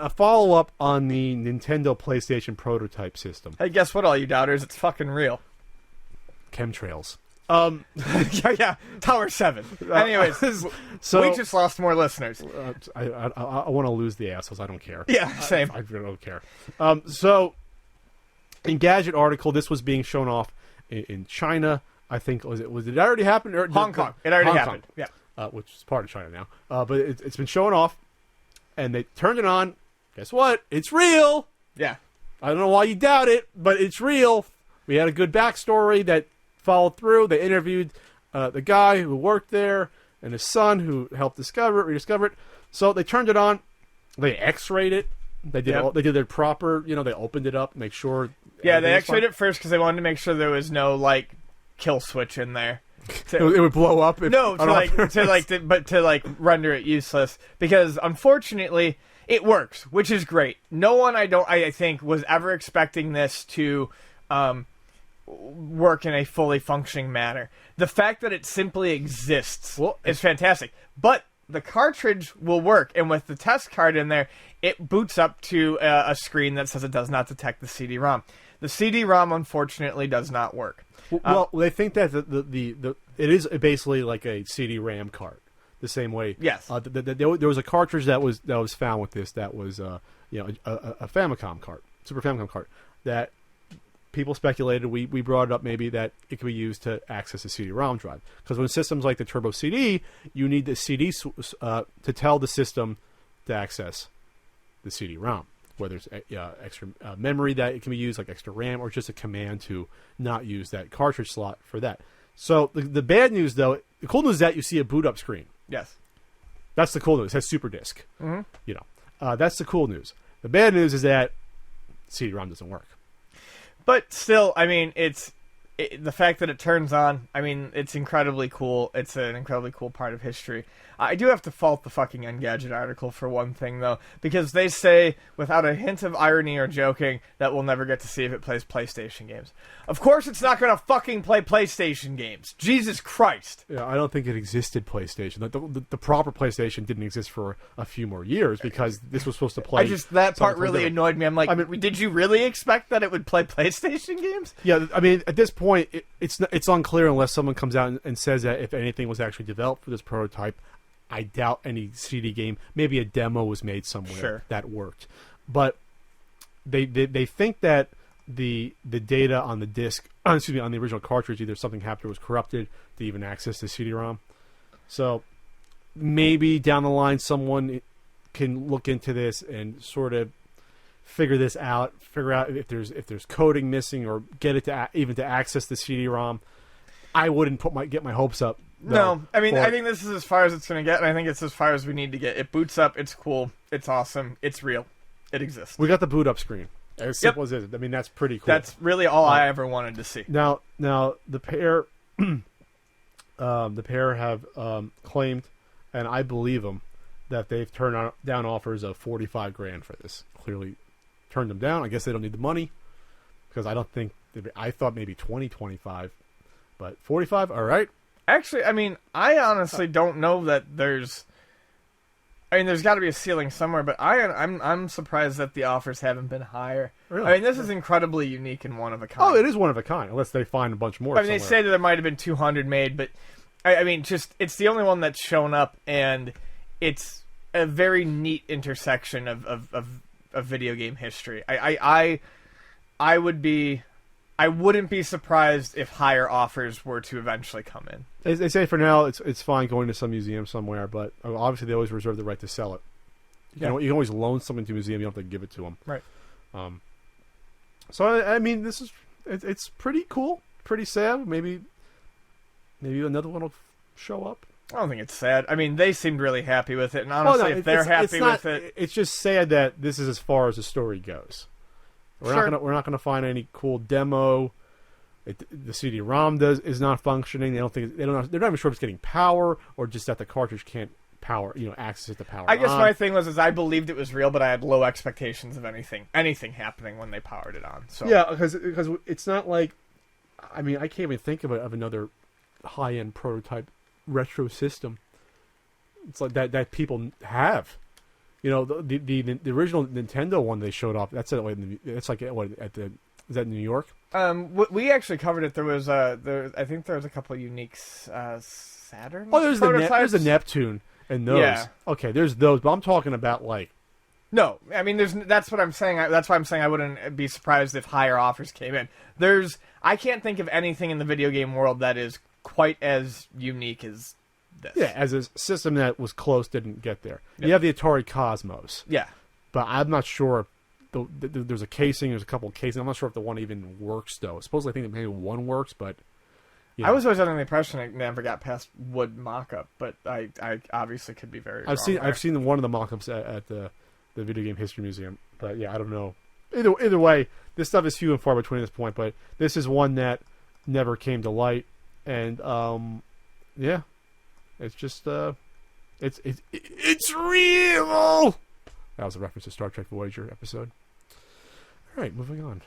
a follow-up on the Nintendo PlayStation prototype system. Hey, guess what, all you doubters? It's fucking real. Chemtrails. yeah, Tower 7. Anyways, so we just lost more listeners. I want to lose the assholes. I don't care. Yeah, same. I really don't care. So, in Gadget article, this was being shown off in China. I think was it already happened? Or Hong Kong. It already happened. Yeah. Which is part of China now. But it's been shown off, and they turned it on. Guess what? It's real. Yeah. I don't know why you doubt it, but it's real. We had a good backstory that followed through. They interviewed the guy who worked there and his son who helped rediscover it. So they turned it on. They X-rayed it. They did they did their proper. They opened it up, make sure. Yeah, they X-rayed it first because they wanted to make sure there was no kill switch in there. It would blow up. To render it useless, because unfortunately it works, which is great. No one I think was ever expecting this to work in a fully functioning manner. The fact that it simply exists is fantastic. But the cartridge will work, and with the test card in there, it boots up to a screen that says it does not detect the CD-ROM. The CD-ROM, unfortunately, does not work. Well, they think that it is basically like a CD-RAM card, the same way. Yes. There was a cartridge that was found with this that was a Famicom card, Super Famicom card, that people speculated. We brought it up maybe that it could be used to access a CD-ROM drive, because when systems like the Turbo CD, you need the CD to tell the system to access the CD-ROM. Whether it's extra memory that it can be used, like extra RAM, or just a command to not use that cartridge slot for that. So the bad news, though, the cool news is that you see a boot up screen. Yes. That's the cool news. It says Super Disc. Mm-hmm. That's the cool news. The bad news is that CD-ROM doesn't work. But still, I mean, the fact that it turns on, I mean, it's incredibly cool. It's an incredibly cool part of history. I do have to fault the fucking Engadget article for one thing, though, because they say, without a hint of irony or joking, that we'll never get to see if it plays PlayStation games. Of course it's not going to fucking play PlayStation games. Jesus Christ. Yeah, I don't think it existed PlayStation. The proper PlayStation didn't exist for a few more years, because this was supposed to play... That part really annoyed me. I'm like, did you really expect that it would play PlayStation games? Yeah, I mean, at this point, it's unclear unless someone comes out and says that if anything was actually developed for this prototype. I doubt any CD game. Maybe a demo was made somewhere that worked, but they think that the data on the disc, on the original cartridge, either something happened or was corrupted to even access the CD-ROM. So maybe down the line someone can look into this and sort of figure out if there's coding missing, or get it to access the CD-ROM. I wouldn't get my hopes up. No, I mean, I think this is as far as it's going to get, and I think it's as far as we need to get. It boots up, it's cool, it's awesome, it's real, it exists. We got the boot up screen. As simple as it is. I mean, that's pretty cool. That's really all I ever wanted to see. Now the pair, have claimed, and I believe them, that they've turned down offers of $45,000 for this. Clearly, turned them down. I guess they don't need the money, because I thought maybe 25, but 45. All right. Actually, I mean, I honestly don't know that there's... I mean, there's got to be a ceiling somewhere, but I'm surprised that the offers haven't been higher. Really? I mean, this is incredibly unique and one of a kind. Oh, it is one of a kind, unless they find a bunch more. I mean, they say that there might have been 200 made, but I mean, just it's the only one that's shown up, and it's a very neat intersection of video game history. I wouldn't be surprised if higher offers were to eventually come in. They say for now it's fine going to some museum somewhere, but obviously they always reserve the right to sell it. You can always loan something to a museum. You don't have to give it to them. Right. So I mean, it's pretty cool, pretty sad. Maybe another one will show up. I don't think it's sad. I mean, they seemed really happy with it, and honestly, if they're happy with it, it's just sad that this is as far as the story goes. We're not gonna find any cool demo. The CD-ROM is not functioning. They're not even sure if it's getting power, or just that the cartridge can't access it to power. I guess my thing was I believed it was real, but I had low expectations of anything happening when they powered it on. So yeah, because it's not like, I mean, I can't even think of another high-end prototype retro system. It's like that people have. You know, the original Nintendo one they showed off. That's it's like what at the is that in New York? We actually covered it. There was I think there was a couple of unique Saturn. Oh, there's the Neptune and those. Yeah. Okay, there's those, but I'm talking about like. No, I mean that's what I'm saying. That's why I'm saying I wouldn't be surprised if higher offers came in. I can't think of anything in the video game world that is quite as unique as this. Yeah, as a system that was close didn't get there. Yep. You have the Atari Cosmos. Yeah. But I'm not sure. There's a casing. There's a couple of casings. I'm not sure if the one even works though. Supposedly, I think that maybe one works, but I was always under the impression it never got past wood mock-up, but I obviously could be very. I've seen one of the mock-ups at the Video Game History Museum, but yeah, I don't know. Either way, this stuff is few and far between at this point. But this is one that never came to light, and yeah, it's just it's real. That was a reference to Star Trek Voyager episode. All right, moving on.